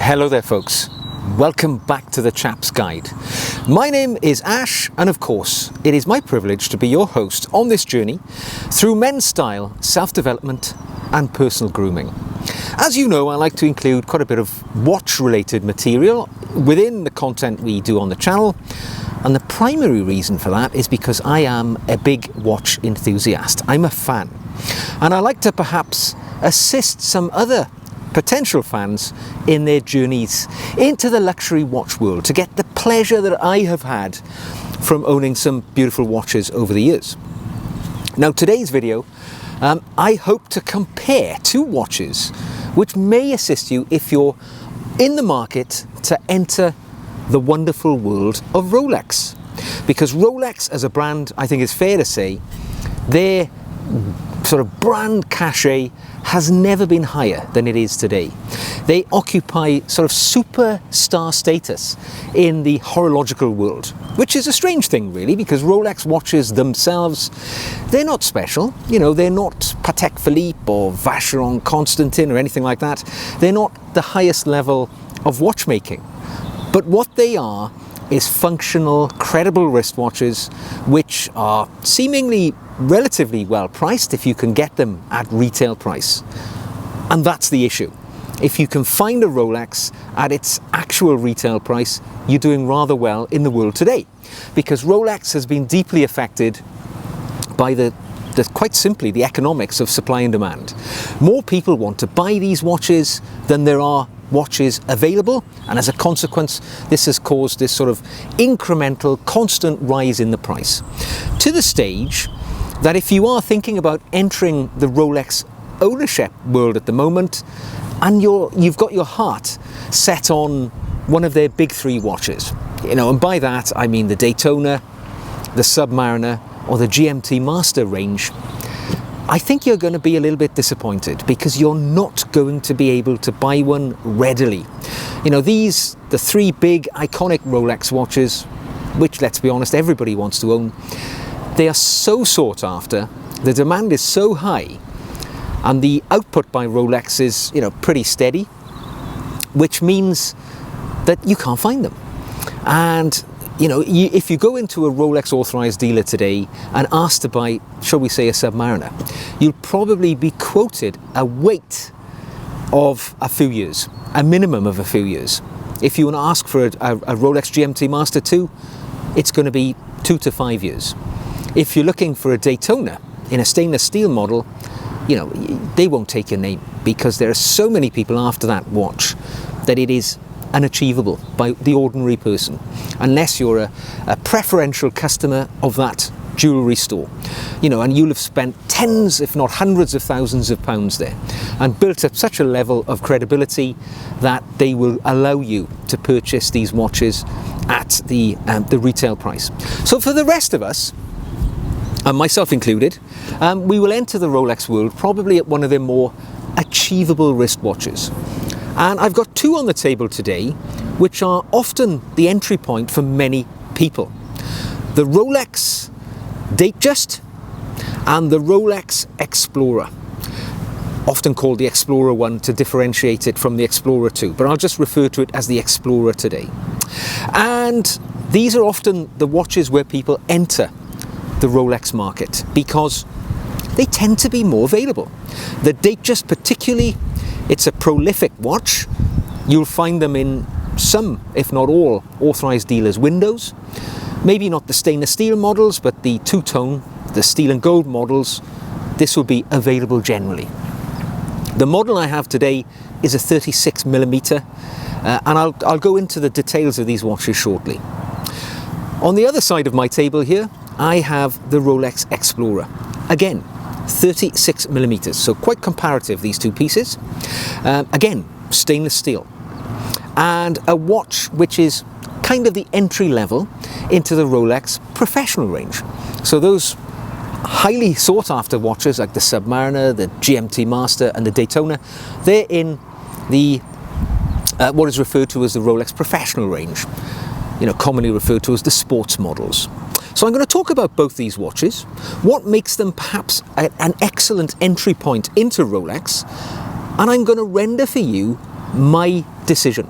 Hello there folks, welcome back to the Chap's Guide. My name is Ash and of course it is my privilege to be your host on this journey through men's style, self-development and personal grooming. As you know, I like to include quite a bit of watch related material within the content we do on the channel, and the primary reason for that is because I am a big watch enthusiast. I'm a fan and I like to perhaps assist some other potential fans in their journeys into the luxury watch world to get the pleasure that I have had from owning some beautiful watches over the years. Now today's video, I hope to compare two watches which may assist you if you're in the market to enter the wonderful world of Rolex. Because Rolex as a brand, I think it's fair to say, their sort of brand cachet has never been higher than it is today. They occupy sort of superstar status in the horological world, which is a strange thing really, because Rolex watches themselves, they're not special. You know, they're not Patek Philippe or Vacheron Constantin or anything like that. They're not the highest level of watchmaking. But what they are is functional, credible wristwatches which are seemingly relatively well priced if you can get them at retail price. And that's the issue. If you can find a Rolex at its actual retail price, you're doing rather well in the world today. Because Rolex has been deeply affected by quite simply the economics of supply and demand. More people want to buy these watches than there are watches available, and as a consequence this has caused this sort of incremental constant rise in the price, to the stage that if you are thinking about entering the Rolex ownership world at the moment and you've got your heart set on one of their big three watches, you know, and by that I mean the Daytona, the Submariner or the GMT Master range, I think you're going to be a little bit disappointed because you're not going to be able to buy one readily. You know, the three big iconic Rolex watches, which let's be honest, everybody wants to own, they are so sought after, the demand is so high, and the output by Rolex is, you know, pretty steady, which means that you can't find them. And you know, if you go into a Rolex authorized dealer today and ask to buy, shall we say, a Submariner, you'll probably be quoted a wait of a few years, a minimum of a few years. If you want to ask for a Rolex GMT Master 2, it's going to be 2 to 5 years. If you're looking for a Daytona in a stainless steel model, you know, they won't take your name because there are so many people after that watch that it is unachievable by the ordinary person, unless you're a preferential customer of that jewellery store, you know, and you'll have spent tens if not hundreds of thousands of pounds there and built up such a level of credibility that they will allow you to purchase these watches at the retail price. So for the rest of us, and myself included, we will enter the Rolex world probably at one of their more achievable wristwatches. And I've got two on the table today which are often the entry point for many people. The Rolex Datejust and the Rolex Explorer, often called the Explorer 1 to differentiate it from the Explorer 2, but I'll just refer to it as the Explorer today. And these are often the watches where people enter the Rolex market because they tend to be more available. The Datejust particularly, it's a prolific watch. You'll find them in some, if not all, authorized dealers' windows. Maybe not the stainless steel models, but the two-tone, the steel and gold models, this will be available generally. The model I have today is a 36mm, and I'll go into the details of these watches shortly. On the other side of my table here, I have the Rolex Explorer. Again, 36mm, so quite comparative, these two pieces. Again, stainless steel. And a watch which is kind of the entry level into the Rolex professional range. So those highly sought after watches like the Submariner, the GMT Master and the Daytona, they're in the what is referred to as the Rolex professional range, you know, commonly referred to as the sports models. So I'm going to talk about both these watches, what makes them perhaps an excellent entry point into Rolex, and I'm going to render for you my decision.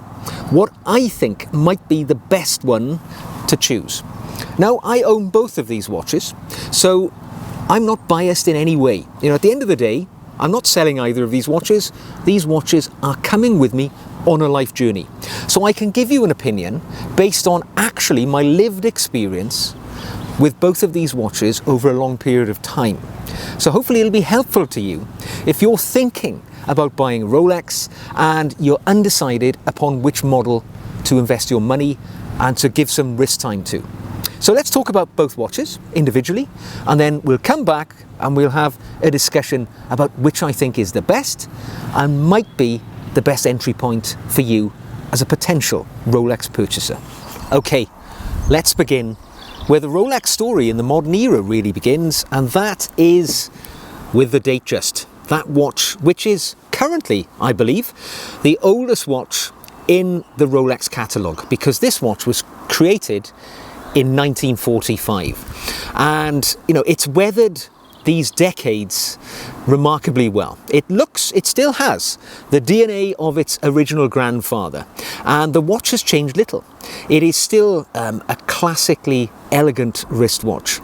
what I think might be the best one to choose. Now, I own both of these watches, so I'm not biased in any way. At the end of the day, I'm not selling either of these watches. These watches are coming with me on a life journey. So I can give you an opinion based on actually my lived experience with both of these watches over a long period of time. So hopefully it'll be helpful to you if you're thinking about buying a Rolex and you're undecided upon which model to invest your money and to give some wrist time to. So let's talk about both watches individually, and then we'll come back and we'll have a discussion about which I think is the best and might be the best entry point for you as a potential Rolex purchaser. Okay, let's begin where the Rolex story in the modern era really begins, and that is with the Datejust. That watch, which is currently, I believe, the oldest watch in the Rolex catalogue, because this watch was created in 1945, and it's weathered these decades remarkably well. It still has the DNA of its original grandfather, and the watch has changed little. It is still a classically elegant wristwatch,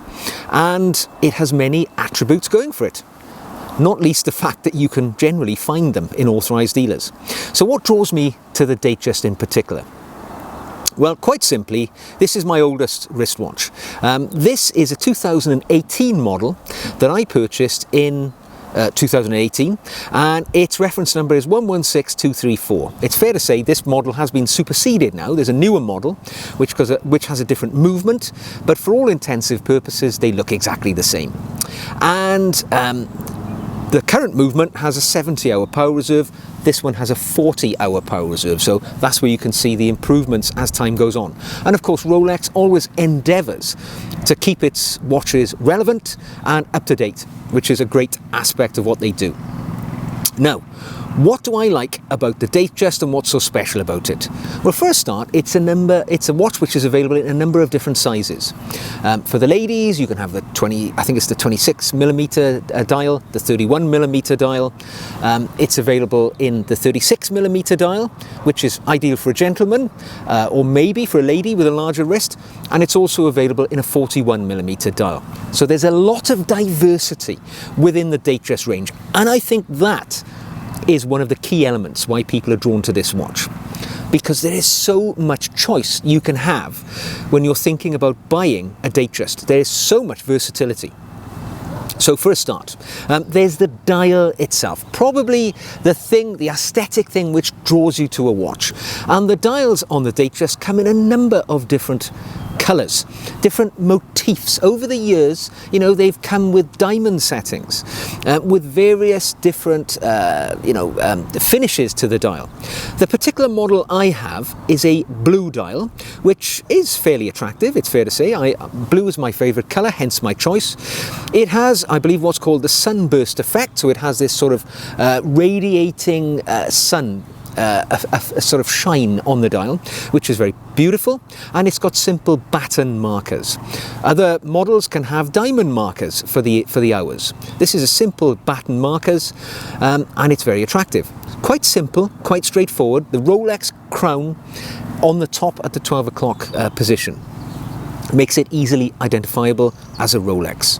and it has many attributes going for it, not least the fact that you can generally find them in authorized dealers. So what draws me to the Datejust in particular? Well, quite simply, this is my oldest wristwatch. This is a 2018 model that I purchased in 2018, and its reference number is 116234. It's fair to say this model has been superseded now. There's a newer model which has a different movement, but for all intensive purposes they look exactly the same. And the current movement has a 70-hour power reserve. This one has a 40-hour power reserve, so that's where you can see the improvements as time goes on. And of course, Rolex always endeavours to keep its watches relevant and up to date, which is a great aspect of what they do. Now, what do I like about the Datejust and what's so special about it? Well, for a start, it's a watch which is available in a number of different sizes. For the ladies, you can have the 26mm dial, the 31mm dial. It's available in the 36mm dial, which is ideal for a gentleman, or maybe for a lady with a larger wrist. And it's also available in a 41mm dial. So there's a lot of diversity within the Datejust range, and I think that is one of the key elements why people are drawn to this watch, because there is so much choice you can have when you're thinking about buying a Datejust. There is so much versatility. So for a start, there's the dial itself, probably the aesthetic thing which draws you to a watch. And the dials on the Datejust come in a number of different colours, different motifs. Over the years, they've come with diamond settings, with various different, finishes to the dial. The particular model I have is a blue dial, which is fairly attractive, it's fair to say. Blue is my favourite colour, hence my choice. It has, I believe, what's called the sunburst effect, so it has this sort of radiating sun, a sort of shine on the dial, which is very beautiful, and it's got simple baton markers. Other models can have diamond markers for the hours. This is a simple baton markers, and it's very attractive. Quite simple, quite straightforward. The Rolex crown on the top at the 12 o'clock position makes it easily identifiable as a Rolex.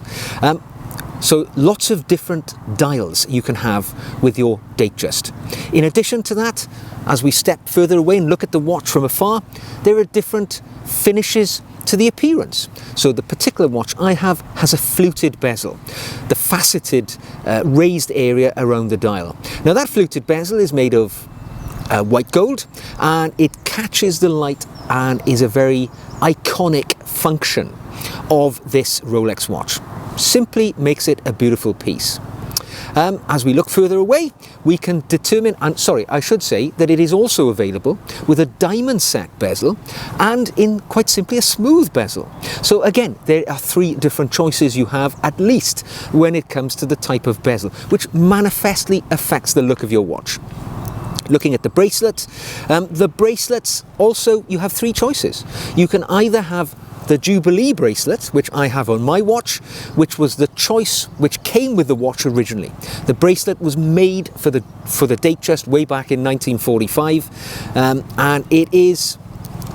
So lots of different dials you can have with your Datejust. In addition to that, as we step further away and look at the watch from afar, there are different finishes to the appearance. So the particular watch I have has a fluted bezel, the faceted raised area around the dial. Now that fluted bezel is made of white gold, and it catches the light and is a very iconic function of this Rolex watch. Simply makes it a beautiful piece. As we look further away, we can determine, and sorry, I should say that it is also available with a diamond set bezel and in quite simply a smooth bezel. So again, there are three different choices you have, at least when it comes to the type of bezel, which manifestly affects the look of your watch. Looking at the bracelets also, you have three choices. You can either have the Jubilee bracelet, which I have on my watch, which was the choice which came with the watch originally. The bracelet was made for the Datejust way back in 1945, and it is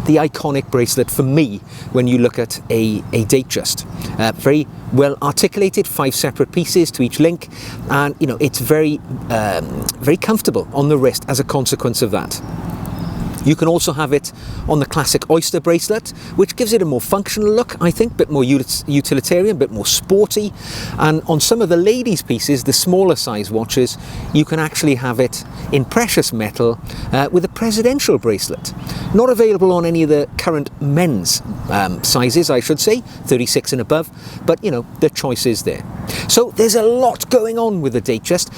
the iconic bracelet for me when you look at a Datejust. Very well articulated, 5 separate pieces to each link, and you know, it's very comfortable on the wrist as a consequence of that. You can also have it on the classic oyster bracelet, which gives it a more functional look, I think, a bit more utilitarian, a bit more sporty. And on some of the ladies' pieces, the smaller size watches, you can actually have it in precious metal with a presidential bracelet. Not available on any of the current men's sizes, I should say, 36 and above, but you know, the choice is there. So there's a lot going on with the Datejust,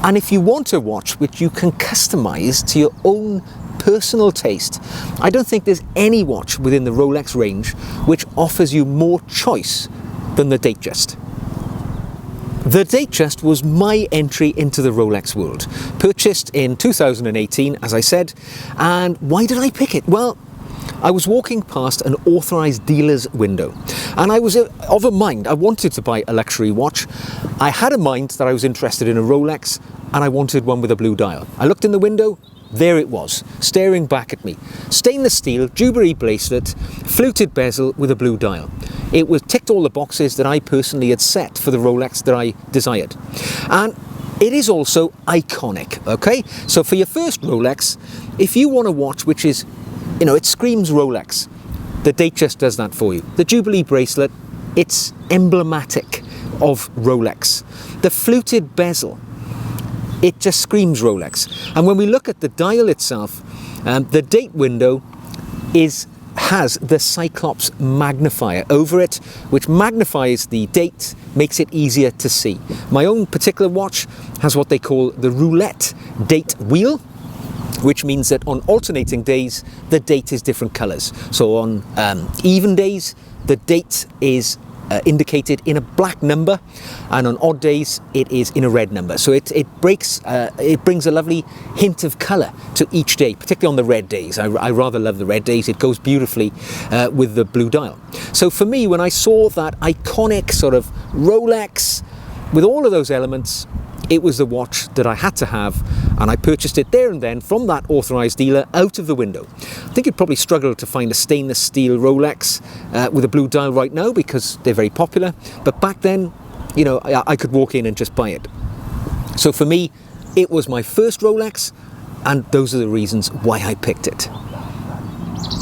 and if you want a watch which you can customize to your own personal taste, I don't think there's any watch within the Rolex range which offers you more choice than the Datejust. The Datejust was my entry into the Rolex world, purchased in 2018, as I said. And why did I pick it? Well, I was walking past an authorized dealer's window, and I was of a mind, I wanted to buy a luxury watch. I had a mind that I was interested in a Rolex, and I wanted one with a blue dial. I looked in the window, there it was, staring back at me. Stainless steel, Jubilee bracelet, fluted bezel with a blue dial. It was ticked all the boxes that I personally had set for the Rolex that I desired. And it is also iconic, okay? So for your first Rolex, if you want a watch which is, you know, it screams Rolex, the Datejust does that for you. The Jubilee bracelet, it's emblematic of Rolex. The fluted bezel, it just screams Rolex. And when we look at the dial itself, the date window has the Cyclops magnifier over it, which magnifies the date, makes it easier to see. My own particular watch has what they call the roulette date wheel, which means that on alternating days, the date is different colors. So on even days, the date is indicated in a black number, and on odd days it is in a red number. So it brings a lovely hint of colour to each day, particularly on the red days. I rather love the red days. It goes beautifully with the blue dial. So for me, when I saw that iconic sort of Rolex with all of those elements, it was the watch that I had to have, and I purchased it there and then from that authorised dealer out of the window. I think you'd probably struggle to find a stainless steel Rolex with a blue dial right now because they're very popular, but back then, you know, I could walk in and just buy it. So for me, it was my first Rolex, and those are the reasons why I picked it.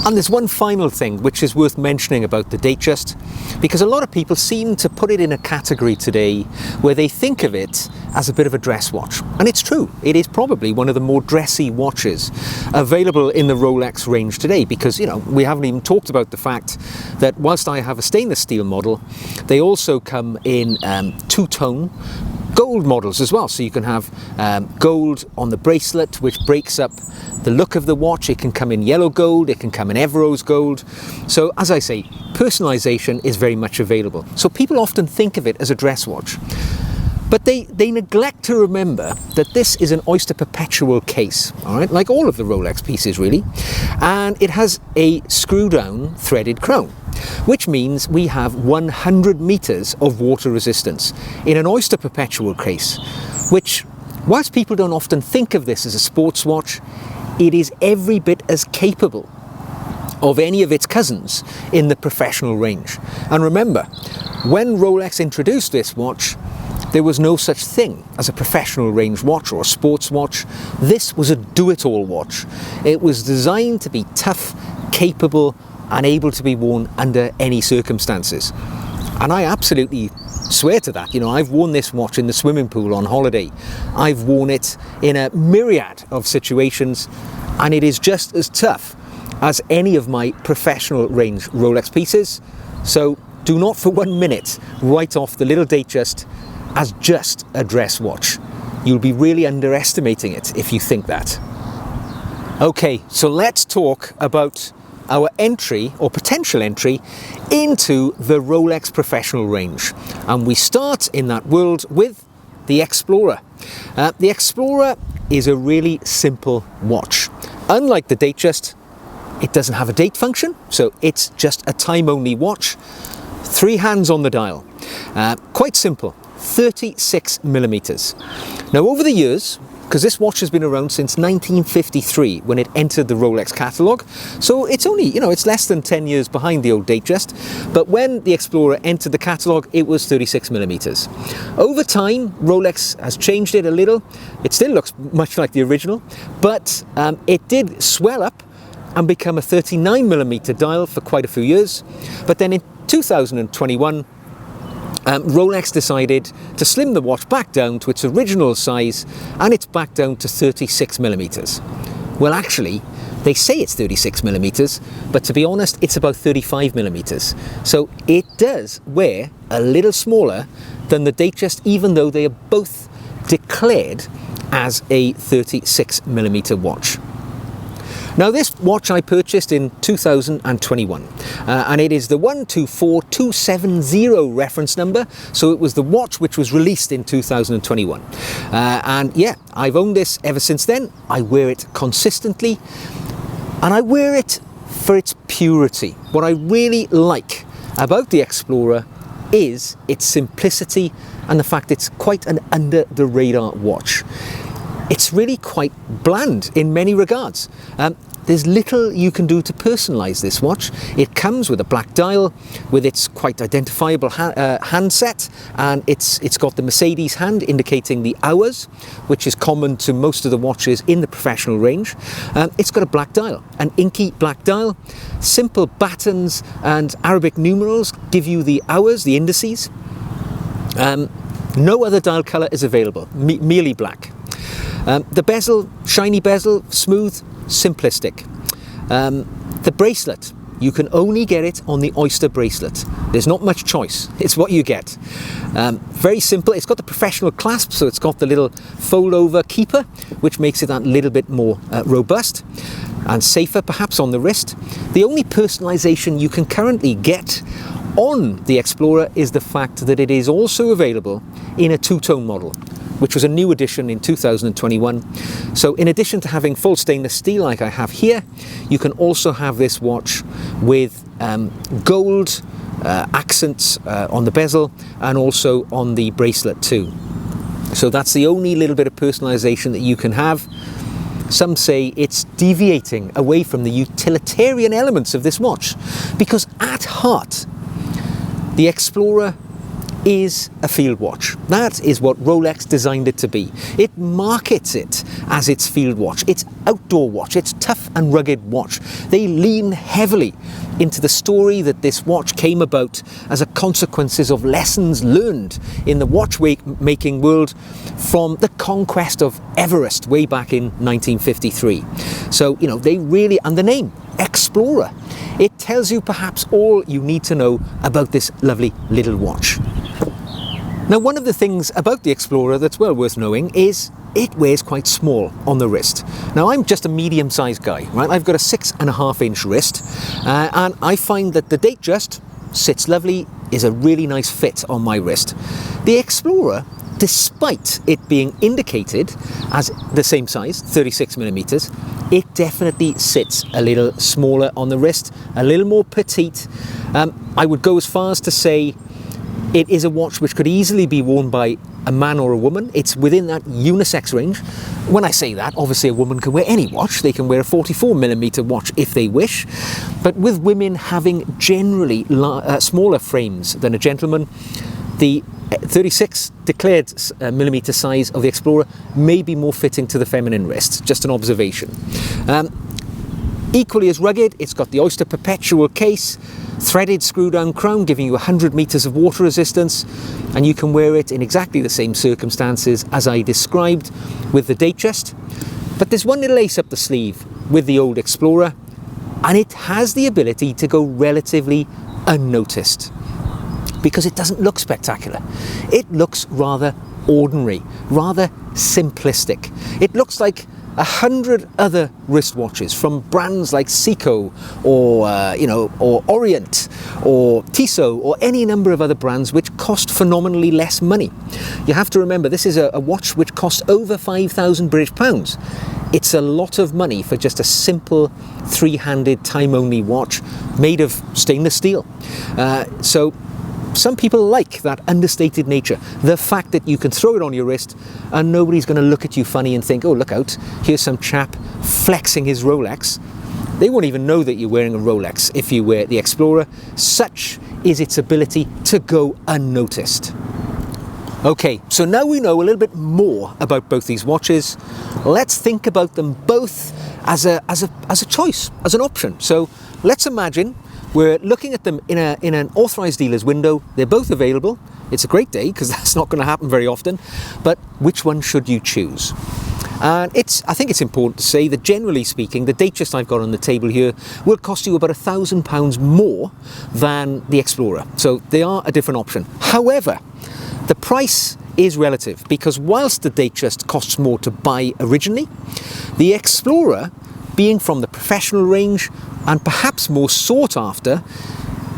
And there's one final thing which is worth mentioning about the Datejust, because a lot of people seem to put it in a category today where they think of it as a bit of a dress watch. And it's true, it is probably one of the more dressy watches available in the Rolex range today, because, you know, we haven't even talked about the fact that whilst I have a stainless steel model, they also come in two-tone gold models as well. So you can have gold on the bracelet, which breaks up the look of the watch. It can come in yellow gold, it can come in Everose gold. So as I say, personalization is very much available. So people often think of it as a dress watch, but they neglect to remember that this is an Oyster Perpetual case, all right, like all of the Rolex pieces really, and it has a screw down threaded crown, which means we have 100 meters of water resistance in an Oyster Perpetual case, which, whilst people don't often think of this as a sports watch, it is every bit as capable of any of its cousins in the professional range. And remember, when Rolex introduced this watch, there was no such thing as a professional range watch or a sports watch. This was a do-it-all watch. It was designed to be tough, capable, and able to be worn under any circumstances. And I absolutely swear to that. You know, I've worn this watch in the swimming pool on holiday. I've worn it in a myriad of situations, and it is just as tough as any of my professional range Rolex pieces. So do not for 1 minute write off the little Datejust as just a dress watch. You'll be really underestimating it if you think that. Okay, so let's talk about our entry or potential entry into the Rolex professional range. And we start in that world with the Explorer. The Explorer is a really simple watch. Unlike the Datejust, It doesn't have a date function, so it's just a time-only watch. 3 hands on the dial. Quite simple, 36mm. Now over the years, because this watch has been around since 1953 when it entered the Rolex catalogue, so it's only, it's less than 10 years behind the old Datejust, but when the Explorer entered the catalogue, it was 36mm. Over time, Rolex has changed it a little. It still looks much like the original, but it did swell up and become a 39mm dial for quite a few years. But then in 2021, Rolex decided to slim the watch back down to its original size, and it's back down to 36mm. Well, actually, they say it's 36mm, but to be honest, it's about 35mm. So it does wear a little smaller than the Datejust, even though they are both declared as a 36mm watch. Now this watch I purchased in 2021 and it is the 124270 reference number, so it was the watch which was released in 2021. And yeah, I've owned this ever since then. I wear it consistently and I wear it for its purity. What I really like about the Explorer is its simplicity and the fact it's quite an under the radar watch. It's really quite bland in many regards. There's little you can do to personalise this watch. It comes with a black dial with its quite identifiable handset, and it's got the Mercedes hand indicating the hours, which is common to most of the watches in the professional range. It's got a black dial, an inky black dial. Simple buttons and Arabic numerals give you the hours, the indices. No other dial colour is available, merely black. The bezel, shiny bezel, smooth, simplistic. The bracelet, you can only get it on the Oyster bracelet. There's not much choice, it's what you get. Very simple. It's got the professional clasp, so it's got the little fold over keeper, which makes it that little bit more robust and safer perhaps on the wrist. The only personalization you can currently get on the Explorer is the fact that it is also available in a two-tone model, which was a new addition in 2021. So in addition to having full stainless steel like I have here, you can also have this watch with gold accents on the bezel and also on the bracelet too. So that's the only little bit of personalization that you can have. Some say it's deviating away from the utilitarian elements of this watch, because at heart, the Explorer is a field watch. That is what Rolex designed it to be. It markets it as its field watch, its outdoor watch, its tough and rugged watch. They lean heavily into the story that this watch came about as a consequences of lessons learned in the watchmaking world from the conquest of Everest way back in 1953. So, they really, and the name, Explorer, it tells you perhaps all you need to know about this lovely little watch. Now, one of the things about the Explorer that's well worth knowing is it wears quite small on the wrist. Now, I'm just a medium-sized guy, right? I've got a 6.5-inch wrist, and I find that the Datejust sits lovely, is a really nice fit on my wrist. The Explorer, despite it being indicated as the same size, 36mm, it definitely sits a little smaller on the wrist, a little more petite. I would go as far as to say it is a watch which could easily be worn by a man or a woman. It's within that unisex range. When I say that, obviously a woman can wear any watch. They can wear a 44mm watch if they wish. But with women having generally smaller frames than a gentleman, the 36 declared millimeter size of the Explorer may be more fitting to the feminine wrist. Just an observation. Equally as rugged, it's got the Oyster perpetual case, threaded screw-down crown giving you 100 meters of water resistance, and you can wear it in exactly the same circumstances as I described with the Datejust. But there's one little ace up the sleeve with the old Explorer, and it has the ability to go relatively unnoticed because it doesn't look spectacular. It looks rather ordinary, rather simplistic. It looks like 100 other wristwatches from brands like Seiko or Orient or Tissot or any number of other brands which cost phenomenally less money. You have to remember, this is a watch which costs over 5,000 British pounds. it's a lot of money for just a simple three-handed time-only watch made of stainless steel. So some people like that understated nature, the fact that you can throw it on your wrist and nobody's going to look at you funny and think, oh, look out, here's some chap flexing his Rolex. They won't even know that you're wearing a Rolex if you wear the Explorer. Such is its ability to go unnoticed. Okay, so now we know a little bit more about both these watches. Let's think about them both as a choice, as an option. So let's imagine we're looking at them in an authorized dealer's window. They're both available. It's a great day because that's not going to happen very often. But which one should you choose? And I think it's important to say that generally speaking, the Datejust I've got on the table here will cost you about £1,000 more than the Explorer. So they are a different option. However, the price is relative because whilst the Datejust costs more to buy originally, the Explorer, being from the professional range and perhaps more sought after,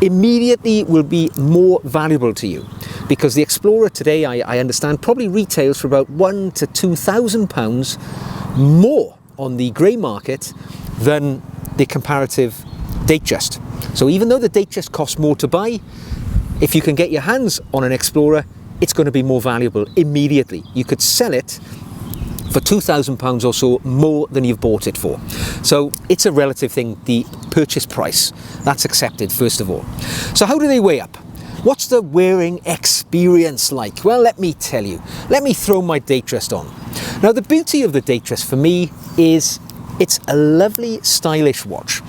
immediately will be more valuable to you. Because the Explorer today, I understand, probably retails for about £1,000 to £2,000 more on the grey market than the comparative Datejust. So even though the Datejust costs more to buy, if you can get your hands on an Explorer, it's going to be more valuable immediately. You could sell it for £2,000 or so more than you've bought it for. So it's a relative thing, the purchase price. That's accepted, first of all. So how do they weigh up? What's the wearing experience like? Well, let me tell you. Let me throw my Datejust on. Now, the beauty of the Datejust for me is it's a lovely, stylish watch.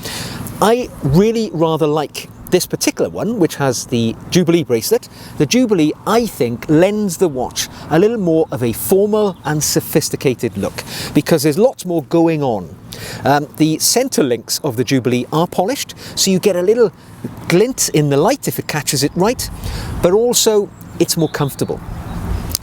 I really rather like this particular one, which has the Jubilee bracelet. The Jubilee, I think, lends the watch a little more of a formal and sophisticated look because there's lots more going on. The center links of the Jubilee are polished, so you get a little glint in the light if it catches it right, but also it's more comfortable.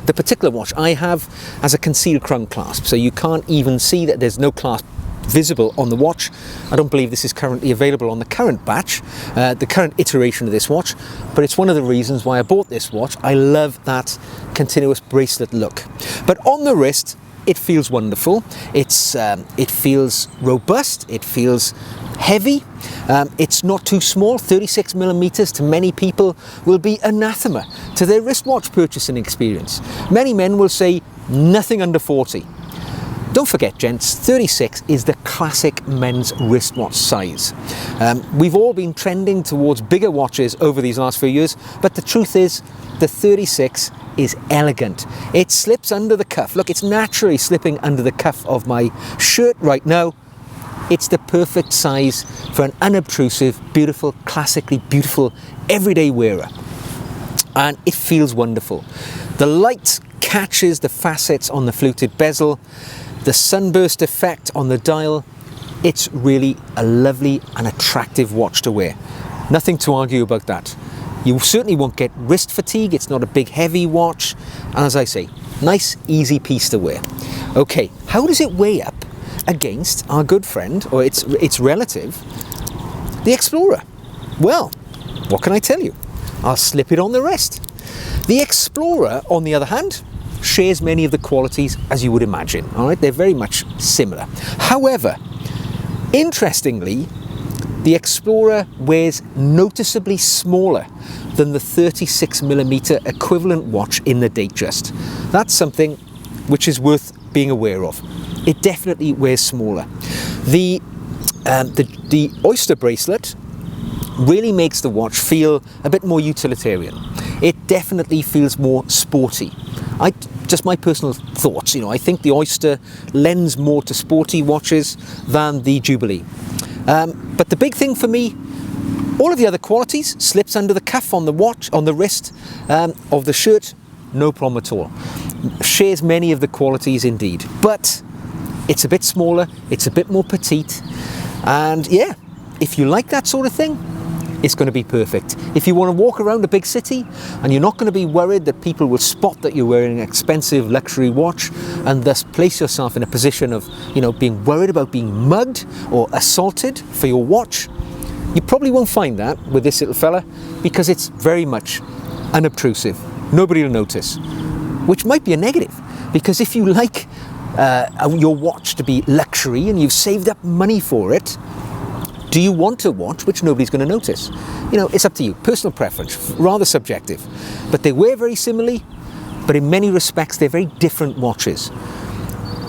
The particular watch I have has a concealed crown clasp, so you can't even see that there's no clasp visible on the watch. I don't believe this is currently available on the current batch, the current iteration of this watch, but it's one of the reasons why I bought this watch. I love that continuous bracelet look. But on the wrist, it feels wonderful. It feels robust. It feels heavy. It's not too small. 36mm to many people will be anathema to their wristwatch purchasing experience. Many men will say nothing under 40. Don't forget, gents, 36 is the classic men's wristwatch size. We've all been trending towards bigger watches over these last few years, but the truth is, the 36 is elegant. It slips under the cuff. Look, it's naturally slipping under the cuff of my shirt right now. It's the perfect size for an unobtrusive, beautiful, classically beautiful, everyday wearer. And it feels wonderful. The light catches the facets on the fluted bezel, the sunburst effect on the dial. It's really a lovely and attractive watch to wear. Nothing to argue about that. You certainly won't get wrist fatigue. It's not a big heavy watch. And as I say, nice, easy piece to wear. Okay, how does it weigh up against our good friend, or its relative, the Explorer? Well, what can I tell you? I'll slip it on the wrist. The Explorer, on the other hand, shares many of the qualities as you would imagine. All right, they're very much similar. However, interestingly, the Explorer wears noticeably smaller than the 36mm equivalent watch in the Datejust. That's something which is worth being aware of. It definitely wears smaller. The Oyster bracelet really makes the watch feel a bit more utilitarian. It definitely feels more sporty. Just my personal thoughts, I think the Oyster lends more to sporty watches than the Jubilee. But the big thing for me, all of the other qualities, slips under the cuff on the watch, on the wrist of the shirt, no problem at all. Shares many of the qualities indeed, but it's a bit smaller, it's a bit more petite, and yeah, if you like that sort of thing, it's going to be perfect. If you want to walk around a big city and you're not going to be worried that people will spot that you're wearing an expensive luxury watch and thus place yourself in a position of, being worried about being mugged or assaulted for your watch, you probably won't find that with this little fella because it's very much unobtrusive. Nobody will notice, which might be a negative, because if you like your watch to be luxury and you've saved up money for it, do you want a watch which nobody's going to notice? You know, it's up to you. Personal preference, rather subjective. But they wear very similarly, but in many respects they're very different watches.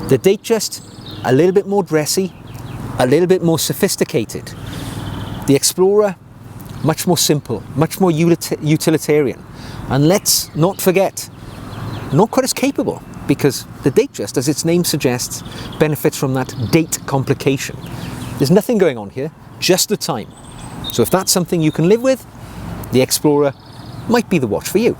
The Datejust, a little bit more dressy, a little bit more sophisticated. The Explorer, much more simple, much more utilitarian. And let's not forget, not quite as capable, because the Datejust, as its name suggests, benefits from that date complication. There's nothing going on here, just the time. So if that's something you can live with, the Explorer might be the watch for you.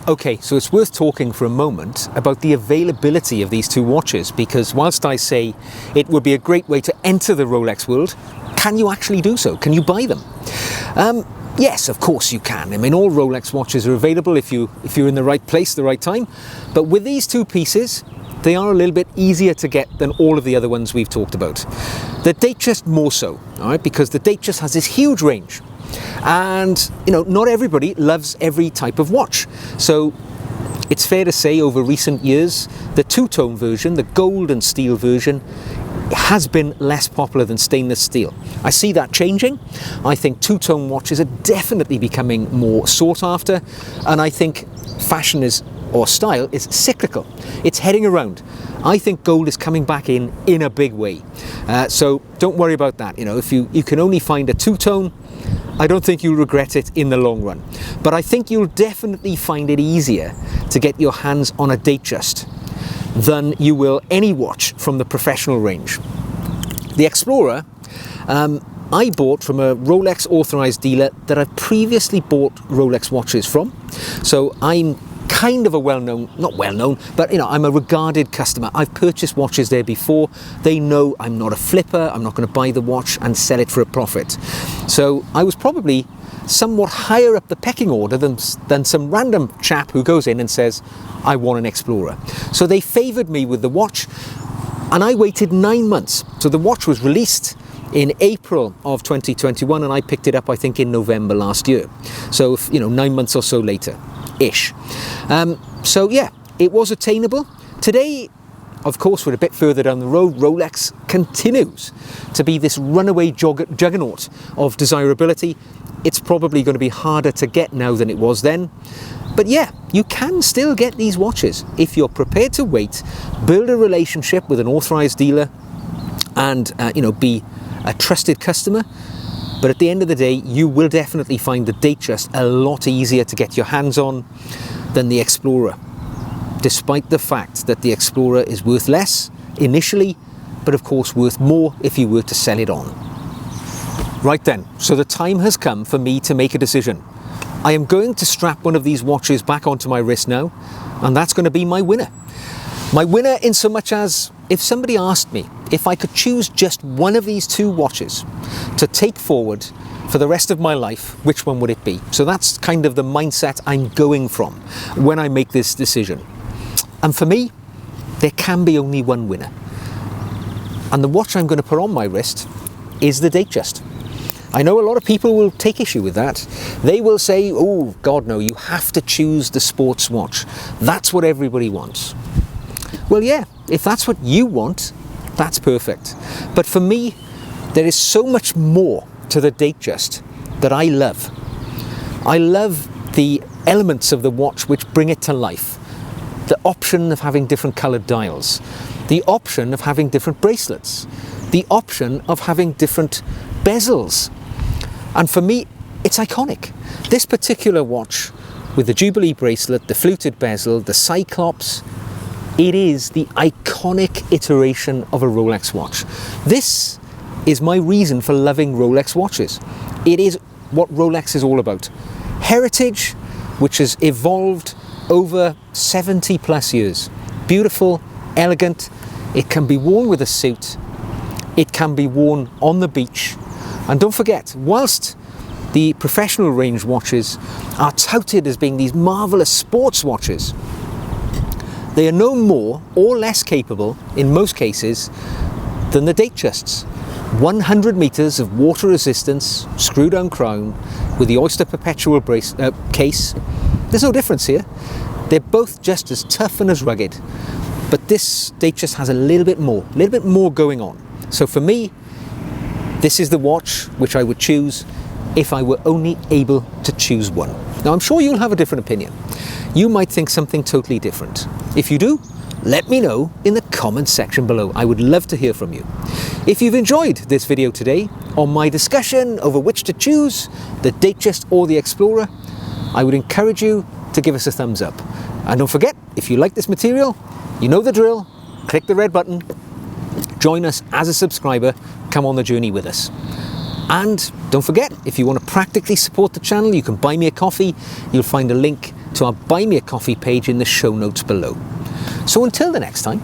Okay, so it's worth talking for a moment about the availability of these two watches, because whilst I say it would be a great way to enter the Rolex world, can you actually do so? Can you buy them? Yes, of course you can. I mean, all Rolex watches are available if you're in the right place, the right time. But with these two pieces, they are a little bit easier to get than all of the other ones we've talked about. The Datejust more so, all right, because the Datejust has this huge range. And, you know, not everybody loves every type of watch. So it's fair to say over recent years, the two-tone version, the gold and steel version, has been less popular than stainless steel. I see that changing. I think two-tone watches are definitely becoming more sought after. And I think fashion or style is cyclical. It's heading around. I think gold is coming back in a big way. So don't worry about that. You know, if you can only find a two-tone, I don't think you'll regret it in the long run. But I think you'll definitely find it easier to get your hands on a Datejust than you will any watch from the professional range. The Explorer, I bought from a Rolex authorized dealer that I've previously bought Rolex watches from. So I'm kind of a not well-known, but you know, I'm a regarded customer. I've purchased watches there before. They know I'm not a flipper. I'm not going to buy the watch and sell it for a profit. So I was probably somewhat higher up the pecking order than some random chap who goes in and says, I want an Explorer. So they favored me with the watch, and I waited 9 months. So the watch was released in April of 2021, and I picked it up, I think, in November last year. So, you know, 9 months or so later-ish. So yeah, it was attainable. Today, of course, we're a bit further down the road. Rolex continues to be this runaway juggernaut of desirability. It's probably going to be harder to get now than it was then. But yeah, you can still get these watches if you're prepared to wait, build a relationship with an authorized dealer, and you know, be a trusted customer. But at the end of the day, you will definitely find the Datejust a lot easier to get your hands on than the Explorer, despite the fact that the Explorer is worth less initially, but of course worth more if you were to sell it on. Right then, so the time has come for me to make a decision. I am going to strap one of these watches back onto my wrist now, and that's going to be my winner. My winner in so much as, if somebody asked me if I could choose just one of these two watches to take forward for the rest of my life, which one would it be? So that's kind of the mindset I'm going from when I make this decision. And for me, there can be only one winner. And the watch I'm going to put on my wrist is the Datejust. I know a lot of people will take issue with that. They will say, oh, God, no, you have to choose the sports watch. That's what everybody wants. Well, yeah, if that's what you want, that's perfect. But for me, there is so much more to the Datejust that I love. I love the elements of the watch which bring it to life. The option of having different colored dials. The option of having different bracelets. The option of having different bezels. And for me, it's iconic. This particular watch, with the Jubilee bracelet, the fluted bezel, the Cyclops, it is the iconic iteration of a Rolex watch. This is my reason for loving Rolex watches. It is what Rolex is all about. Heritage, which has evolved over 70 plus years. Beautiful, elegant. It can be worn with a suit. It can be worn on the beach. And don't forget, whilst the professional range watches are touted as being these marvelous sports watches, they are no more or less capable, in most cases, than the Datejusts. 100 meters of water resistance, screw-down crown, with the Oyster Perpetual case. There's no difference here. They're both just as tough and as rugged. But this Datejust has a little bit more going on. So for me, this is the watch which I would choose if I were only able to choose one. Now I'm sure you'll have a different opinion. You might think something totally different. If you do, let me know in the comments section below. I would love to hear from you. If you've enjoyed this video today on my discussion over which to choose, the Datejust or the Explorer, I would encourage you to give us a thumbs up. And don't forget, if you like this material, you know the drill, click the red button, join us as a subscriber, come on the journey with us. And don't forget, if you want to practically support the channel, you can buy me a coffee. You'll find a link to our Buy Me a Coffee page in the show notes below. So until the next time,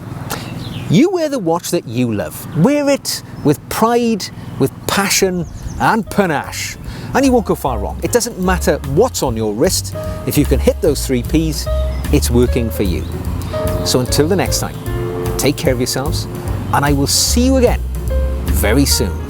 you wear the watch that you love. Wear it with pride, with passion and panache, and you won't go far wrong. It doesn't matter what's on your wrist. If you can hit those 3 Ps, it's working for you. So until the next time, take care of yourselves, and I will see you again very soon.